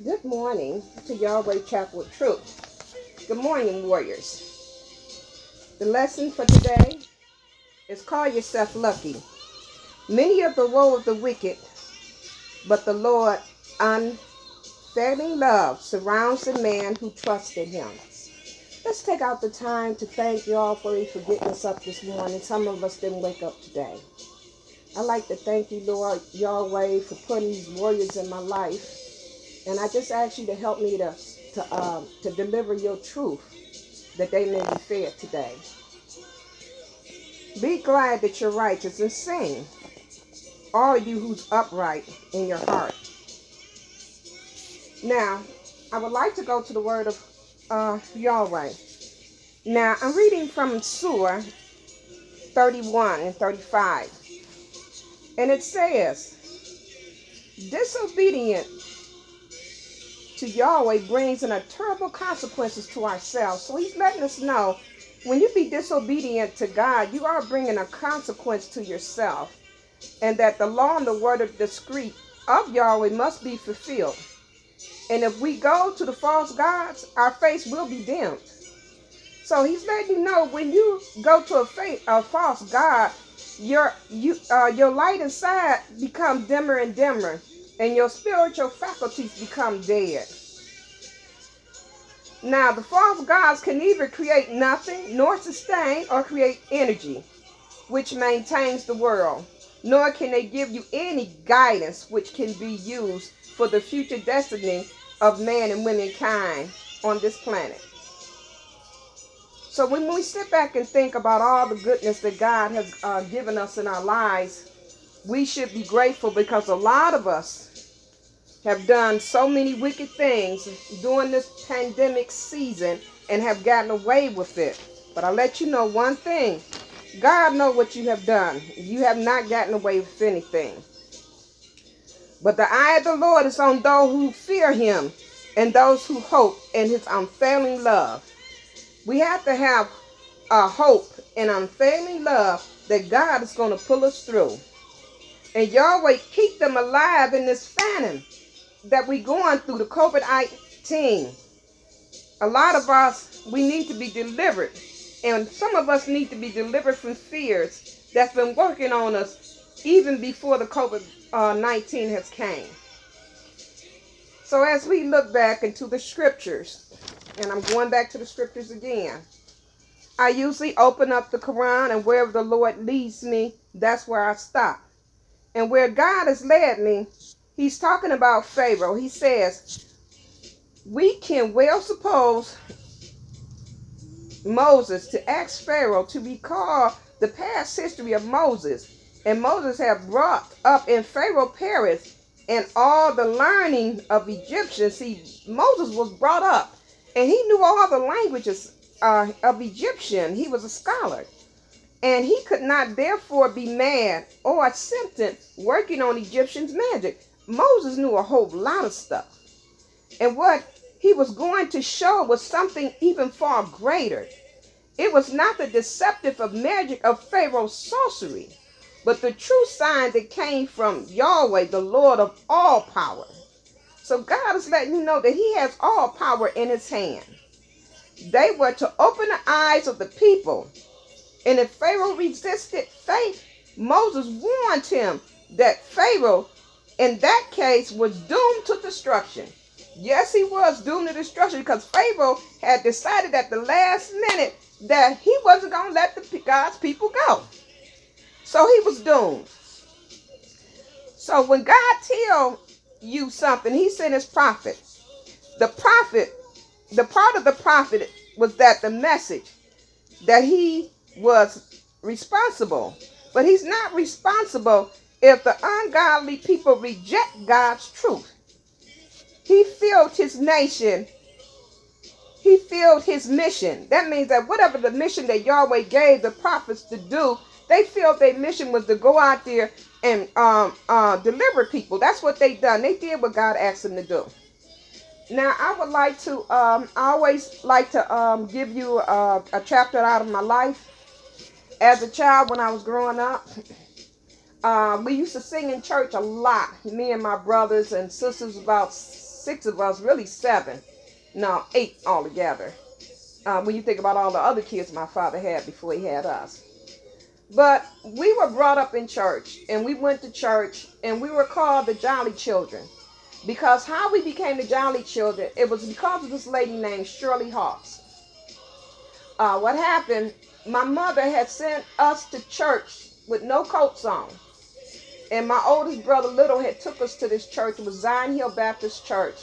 Good morning to Yahweh Chapel of Truth. Good morning, warriors. The lesson for today is call yourself lucky. Many of the woe of the wicked, but the Lord unfailing love surrounds the man who trusts in him. Let's take out the time to thank y'all for getting us up this morning. Some of us didn't wake up today. I'd like to thank you, Lord Yahweh, for putting these warriors in my life. And I just ask you to help me to deliver your truth that they may be fed today. Be glad that you're righteous and sing, all of you who's upright in your heart. Now, I would like to go to the word of Yahweh. Now, I'm reading from Surah 31 and 35. And it says, disobedient to Yahweh brings in a terrible consequences to ourselves. So he's letting us know when you be disobedient to God, you are bringing a consequence to yourself. And that the law and the word of decree of Yahweh must be fulfilled. And if we go to the false gods, our face will be dimmed. So he's letting you know when you go to a false god, your light inside becomes dimmer and dimmer, and your spiritual faculties become dead. Now, the false gods can neither create nothing, nor sustain or create energy, which maintains the world, nor can they give you any guidance which can be used for the future destiny of man and womankind on this planet. So when we sit back and think about all the goodness that God has given us in our lives, we should be grateful because a lot of us have done so many wicked things during this pandemic season and have gotten away with it. But I'll let you know one thing. God knows what you have done. You have not gotten away with anything. But the eye of the Lord is on those who fear him and those who hope in his unfailing love. We have to have a hope and unfailing love that God is going to pull us through. And Yahweh keep them alive in this famine that we're going through, the COVID-19. A lot of us, we need to be delivered. And some of us need to be delivered from fears that's been working on us even before the COVID-19 has came. So as we look back into the scriptures, and I'm going back to the scriptures again, I usually open up the Quran, and wherever the Lord leads me, that's where I stop. And where God has led me, he's talking about Pharaoh. He says, we can well suppose Moses to ask Pharaoh to recall the past history of Moses. And Moses had brought up in Pharaoh Paris and all the learning of Egyptians. See, Moses was brought up and he knew all the languages of Egyptian. He was a scholar. And he could not therefore be mad or accepted working on Egyptians' magic. Moses knew a whole lot of stuff. And what he was going to show was something even far greater. It was not the deceptive of magic of Pharaoh's sorcery, but the true sign that came from Yahweh, the Lord of all power. So God is letting you know that he has all power in his hand. They were to open the eyes of the people. And if Pharaoh resisted faith, Moses warned him that Pharaoh, in that case, was doomed to destruction. Yes, he was doomed to destruction because Pharaoh had decided at the last minute that he wasn't going to let God's people go. So he was doomed. So when God tells you something, he sent his prophet. The part of the prophet was that the message that he was responsible. But he's not responsible if the ungodly people reject God's truth. He filled his nation. He filled his mission. That means that whatever the mission that Yahweh gave the prophets to do, they felt their mission was to go out there and deliver people. That's what they done. They did what God asked them to do. Now, I would like to, I always like to give you a chapter out of my life. As a child, when I was growing up, we used to sing in church a lot. Me and my brothers and sisters, about 6 of us, really 7. No, 8 altogether. When you think about all the other kids my father had before he had us. But we were brought up in church, and we went to church, and we were called the Jolly Children. Because how we became the Jolly Children, it was because of this lady named Shirley Hawks. What happened, my mother had sent us to church with no coats on. And my oldest brother, Little, had took us to this church. It was Zion Hill Baptist Church.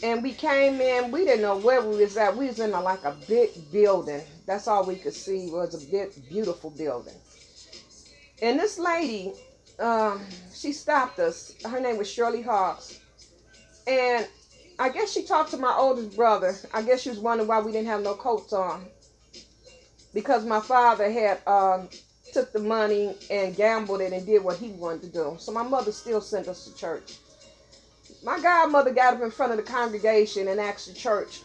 And we came in, we didn't know where we was at. We was in like a big building. That's all we could see was a big, beautiful building. And this lady, she stopped us. Her name was Shirley Hawks. And I guess she talked to my oldest brother. I guess she was wondering why we didn't have no coats on. Because my father had took the money and gambled it and did what he wanted to do. So my mother still sent us to church. My godmother got up in front of the congregation and asked the church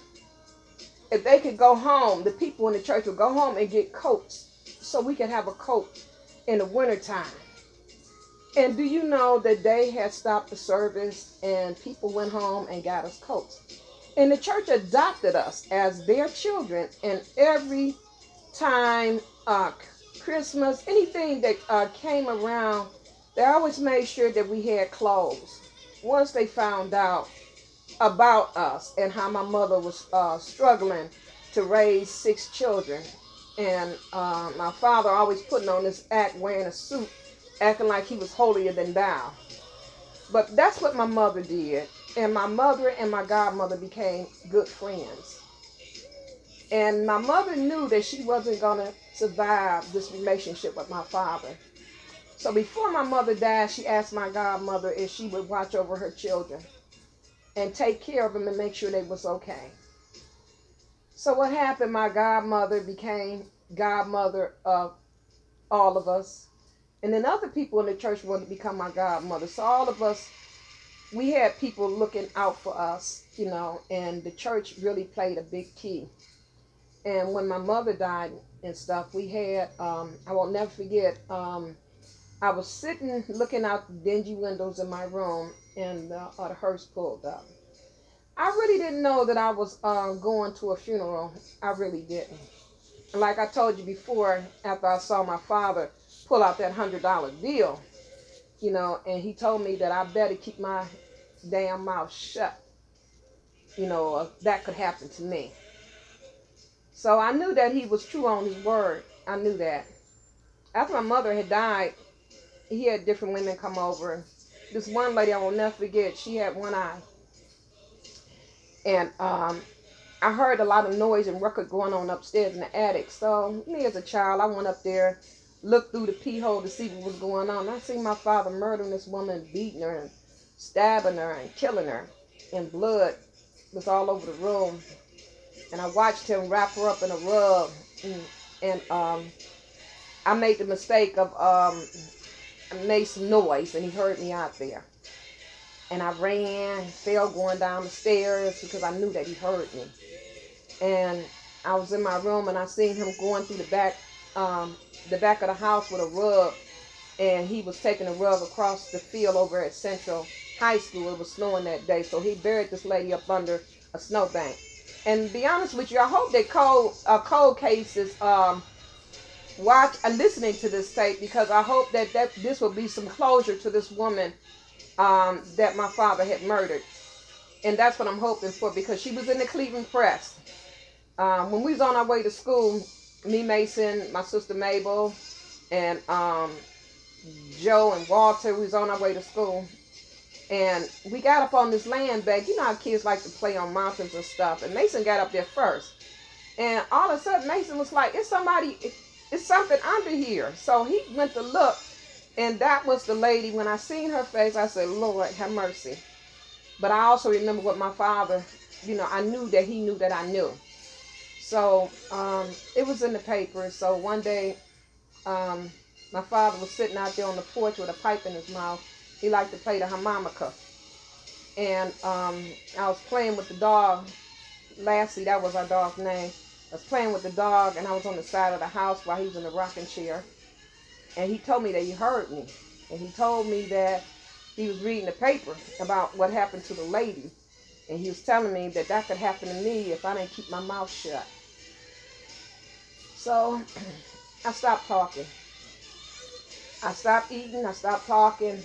if they could go home. The people in the church would go home and get coats so we could have a coat in the wintertime. And do you know that they had stopped the service and people went home and got us coats? And the church adopted us as their children. And every time Christmas, anything that came around, they always made sure that we had clothes. Once they found out about us and how my mother was struggling to raise 6 children, and my father always putting on this act, wearing a suit, acting like he was holier than thou. But that's what my mother did. And my mother and my godmother became good friends. And my mother knew that she wasn't going to survive this relationship with my father. So before my mother died, she asked my godmother if she would watch over her children and take care of them and make sure they was okay. So what happened, my godmother became godmother of all of us. And then other people in the church wanted to become my godmother. So all of us, we had people looking out for us, you know, and the church really played a big key. And when my mother died and stuff, we had, I won't never forget, I was sitting looking out the dingy windows in my room, and the hearse pulled up. I really didn't know that I was going to a funeral. I really didn't. And like I told you before, after I saw my father pull out that $100 bill, you know, and he told me that I better keep my damn mouth shut. You know, that could happen to me. So I knew that he was true on his word. I knew that. After my mother had died, he had different women come over. This one lady I will never forget, she had one eye. And I heard a lot of noise and record going on upstairs in the attic. So me as a child, I went up there, looked through the pee hole to see what was going on. I seen my father murdering this woman, beating her and stabbing her and killing her. And blood was all over the room. And I watched him wrap her up in a rug. And I made the mistake of, I made some noise and he heard me out there. And I ran, fell going down the stairs because I knew that he heard me. And I was in my room and I seen him going through the back of the house with a rug. And he was taking a rug across the field over at Central High School. It was snowing that day. So he buried this lady up under a snowbank. And to be honest with you, I hope that cold cases watch and listening to this tape, because I hope that this will be some closure to this woman that my father had murdered. And that's what I'm hoping for, because she was in the Cleveland Press. When we was on our way to school, me, Mason, my sister Mabel, and Joe and Walter, we was on our way to school. And we got up on this land bank. You know how kids like to play on mountains and stuff. And Mason got up there first. And all of a sudden, Mason was like, it's something under here. So he went to look. And that was the lady. When I seen her face, I said, Lord, have mercy. But I also remember what my father, you know, I knew that he knew that I knew. So it was in the paper. So one day, my father was sitting out there on the porch with a pipe in his mouth. He liked to play the harmonica. And I was playing with the dog. Lassie, that was our dog's name. I was playing with the dog, and I was on the side of the house while he was in the rocking chair. And he told me that he heard me. And he told me that he was reading the paper about what happened to the lady. And he was telling me that that could happen to me if I didn't keep my mouth shut. So I stopped talking. I stopped eating. I stopped talking.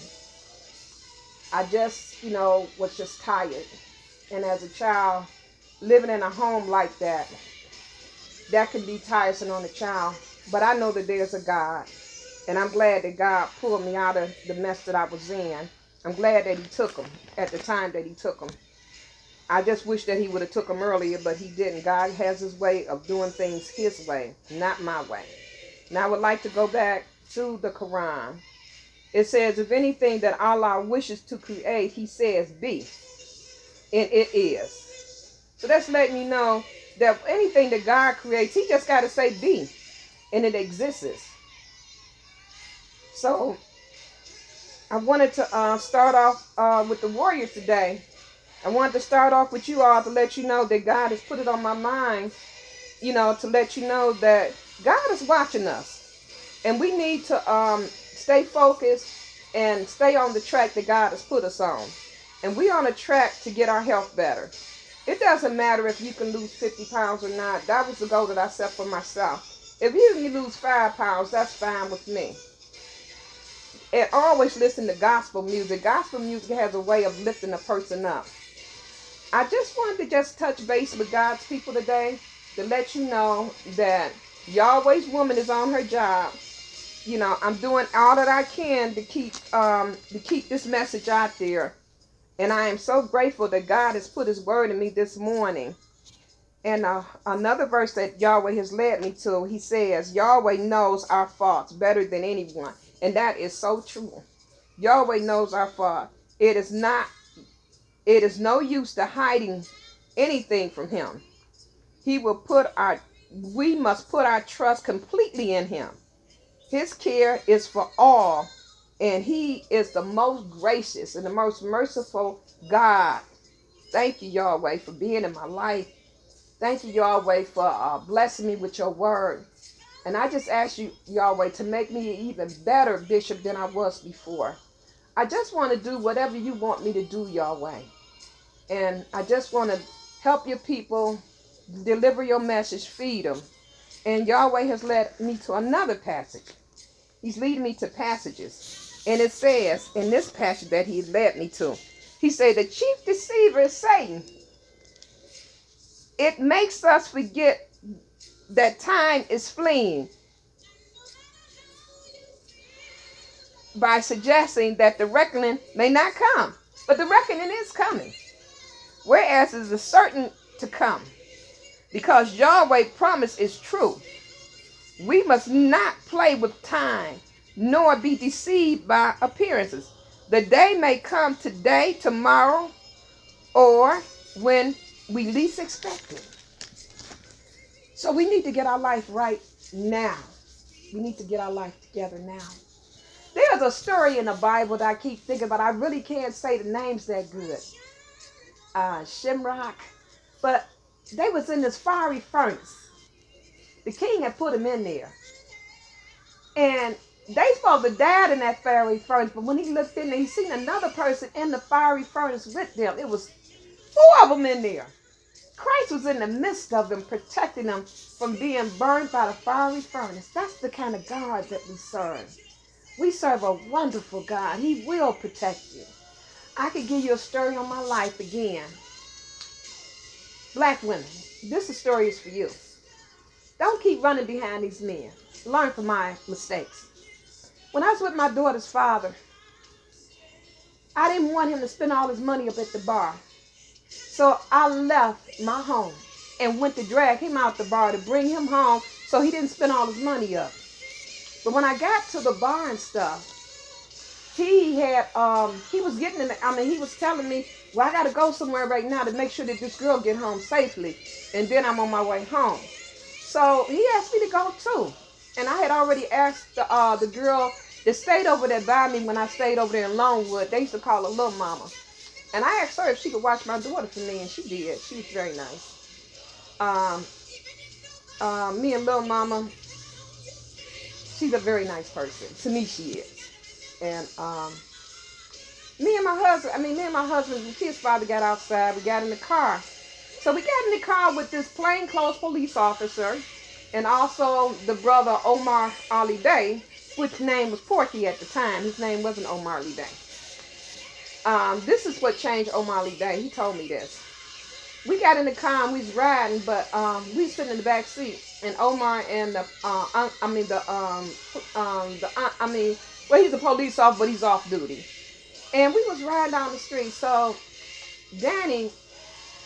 I just, was just tired. And as a child, living in a home like that can be tiresome on a child. But I know that there's a God. And I'm glad that God pulled me out of the mess that I was in. I'm glad that he took them at the time that he took them. I just wish that he would have took them earlier, but he didn't. God has his way of doing things his way, not my way. Now I would like to go back to the Quran. It says, if anything that Allah wishes to create, he says be, and it is. So that's letting you know that anything that God creates, he just got to say be, and it exists. So I wanted to start off with the warrior today. I wanted to start off with you all to let you know that God has put it on my mind, to let you know that God is watching us. And we need to stay focused and stay on the track that God has put us on. And we're on a track to get our health better. It doesn't matter if you can lose 50 pounds or not. That was the goal that I set for myself. If you can lose 5 pounds, that's fine with me. And always listen to gospel music. Gospel music has a way of lifting a person up. I just wanted to just touch base with God's people today to let you know that Yahweh's woman is on her job. I'm doing all that I can to keep this message out there. And I am so grateful that God has put his word in me this morning. And another verse that Yahweh has led me to, he says, Yahweh knows our faults better than anyone. And that is so true. Yahweh knows our fault. It is no use to hiding anything from him. We must put our trust completely in him. His care is for all, and he is the most gracious and the most merciful God. Thank you, Yahweh, for being in my life. Thank you, Yahweh, for blessing me with your word. And I just ask you, Yahweh, to make me an even better bishop than I was before. I just want to do whatever you want me to do, Yahweh. And I just want to help your people, deliver your message, feed them. And Yahweh has led me to another passage. He's leading me to passages. And it says in this passage that he led me to, he said, the chief deceiver is Satan. It makes us forget that time is fleeing by suggesting that the reckoning may not come. But the reckoning is coming. Whereas it is certain to come. Because Yahweh's promise is true. We must not play with time, nor be deceived by appearances. The day may come today, tomorrow, or when we least expect it. So we need to get our life right now. We need to get our life together now. There's a story in the Bible that I keep thinking about. I really can't say the names that good. Shimrock. But they was in this fiery furnace. The king had put them in there. And they supposed to die in that fiery furnace. But when he looked in there, he seen another person in the fiery furnace with them. It was 4 of them in there. Christ was in the midst of them, protecting them from being burned by the fiery furnace. That's the kind of God that we serve. We serve a wonderful God. He will protect you. I could give you a story on my life again. Black women, this story is for you. Don't keep running behind these men. Learn from my mistakes. When I was with my daughter's father, I didn't want him to spend all his money up at the bar. So I left my home and went to drag him out the bar to bring him home so he didn't spend all his money up. But when I got to the bar and stuff, he was telling me, well, I got to go somewhere right now to make sure that this girl get home safely. And then I'm on my way home. So he asked me to go too. And I had already asked the girl that stayed over there by me when I stayed over there in Longwood. They used to call her Little Mama. And I asked her if she could watch my daughter for me, and she did. She was very nice. Me and Little Mama, she's a very nice person. To me, she is. And me and my husband and his father got outside. We got in the car. So we got in the car with this plainclothes police officer and also the brother Omar Ali Day, which name was Porky at the time. His name wasn't Omar Ali Day. This is what changed Omar Ali Day. He told me this. We got in the car and we was riding, but we was sitting in the back seat, and Omar and well, he's a police officer, but he's off duty, and we was riding down the street. So Danny,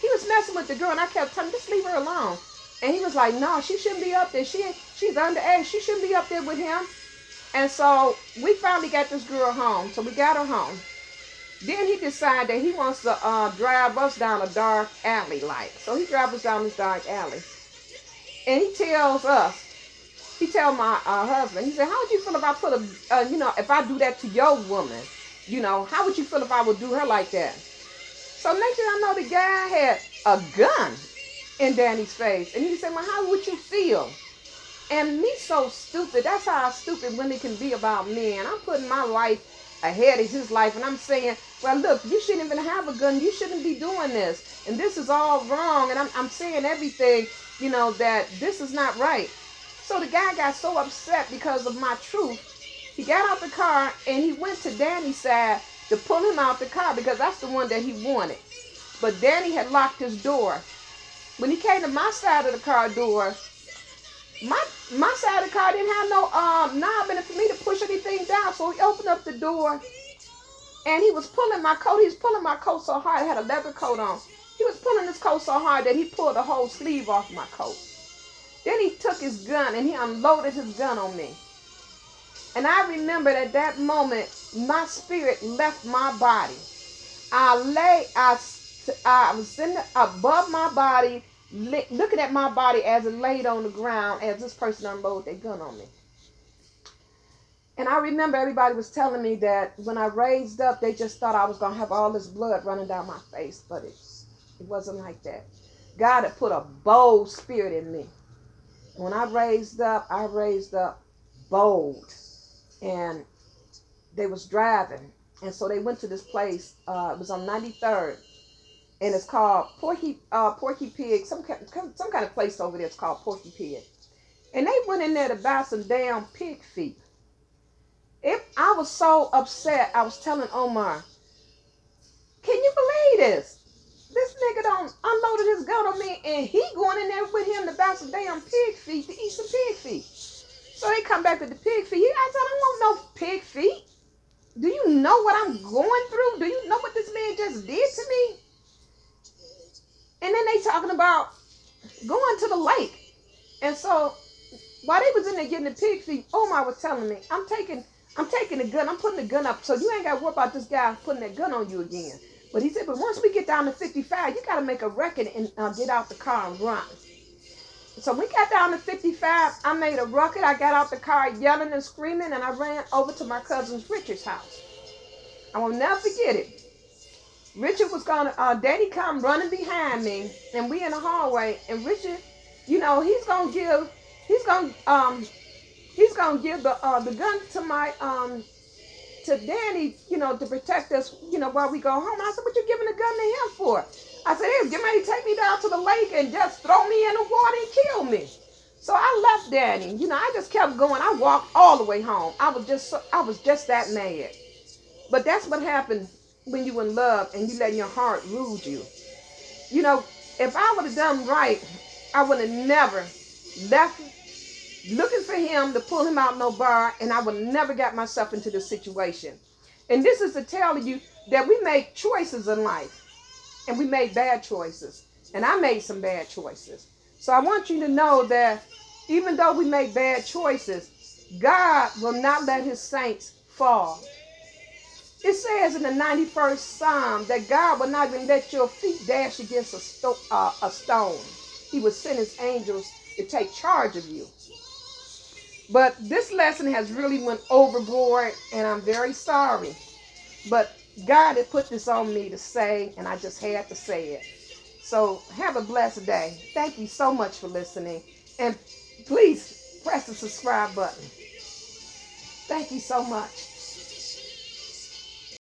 he was messing with the girl, and I kept telling him, just leave her alone. And he was like, no, she shouldn't be up there. She's underage. She shouldn't be up there with him. And so we finally got this girl home. So we got her home. Then he decided that he wants to drive us down a dark alley light. So he drives us down this dark alley. And he tells my husband, he said, how would you feel if I put if I do that to your woman? How would you feel if I would do her like that? So next thing I know, the guy had a gun in Danny's face. And he said, well, how would you feel? And me so stupid. That's how stupid women can be about men. I'm putting my life ahead of his life. And I'm saying, well, look, you shouldn't even have a gun. You shouldn't be doing this. And this is all wrong. And I'm saying everything, that this is not right. So the guy got so upset because of my truth. He got out the car and he went to Danny's side to pull him out the car because that's the one that he wanted. But Danny had locked his door. When he came to my side of the car door, my side of the car didn't have no knob in it for me to push anything down. So he opened up the door and he was pulling my coat. He was pulling my coat so hard. I had a leather coat on. He was pulling his coat so hard that he pulled the whole sleeve off my coat. Then he took his gun and he unloaded his gun on me. And I remembered at that moment, my spirit left my body. I was sitting above my body, looking at my body as it laid on the ground as this person unloaded their gun on me. And I remember everybody was telling me that when I raised up, they just thought I was going to have all this blood running down my face. But it wasn't like that. God had put a bold spirit in me. When I raised up bold. And they was driving. And so they went to this place. It was on 93rd. And it's called Porky Pig. Some kind of place over there. It's called Porky Pig. And they went in there to buy some damn pig feet. I was so upset. I was telling Omar, can you believe this? This nigga done unloaded his gun on me and he going in there with him to buy some damn pig feet to eat some pig feet. So they come back with the pig feet. I said, I don't want no pig feet. Do you know what I'm going through? Do you know what this man just did to me? And then they talking about going to the lake. And so while they was in there getting the pig feet, Omar was telling me, I'm taking the gun. I'm putting the gun up. So you ain't got to worry about this guy putting that gun on you again. But he said, but once we get down to 55, you got to make a record and get out the car and run. So we got down to 55. I made a ruckus. I got out the car yelling and screaming, and I ran over to my cousin Richard's house. I will never forget it. Richard was gonna, Daddy come running behind me, and we in the hallway. And Richard, he's gonna give the gun to to Danny, to protect us, while we go home. I said, what you giving the gun to him for? I said, he was getting ready to take me down to the lake and just throw me in the water and kill me. So I left Danny. I just kept going. I walked all the way home. I was just that mad. But that's what happened when you in love and you letting your heart rule you. If I would have done right, I would have never left looking for him to pull him out no bar, and I would never got myself into this situation. And this is to tell you that we make choices in life, and we made bad choices, and I made some bad choices. So I want you to know that even though we make bad choices, God will not let his saints fall. It says in the 91st Psalm that God will not even let your feet dash against a stone. He will send his angels to take charge of you. But this lesson has really went overboard, and I'm very sorry. But God had put this on me to say, and I just had to say it. So have a blessed day. Thank you so much for listening. And please press the subscribe button. Thank you so much.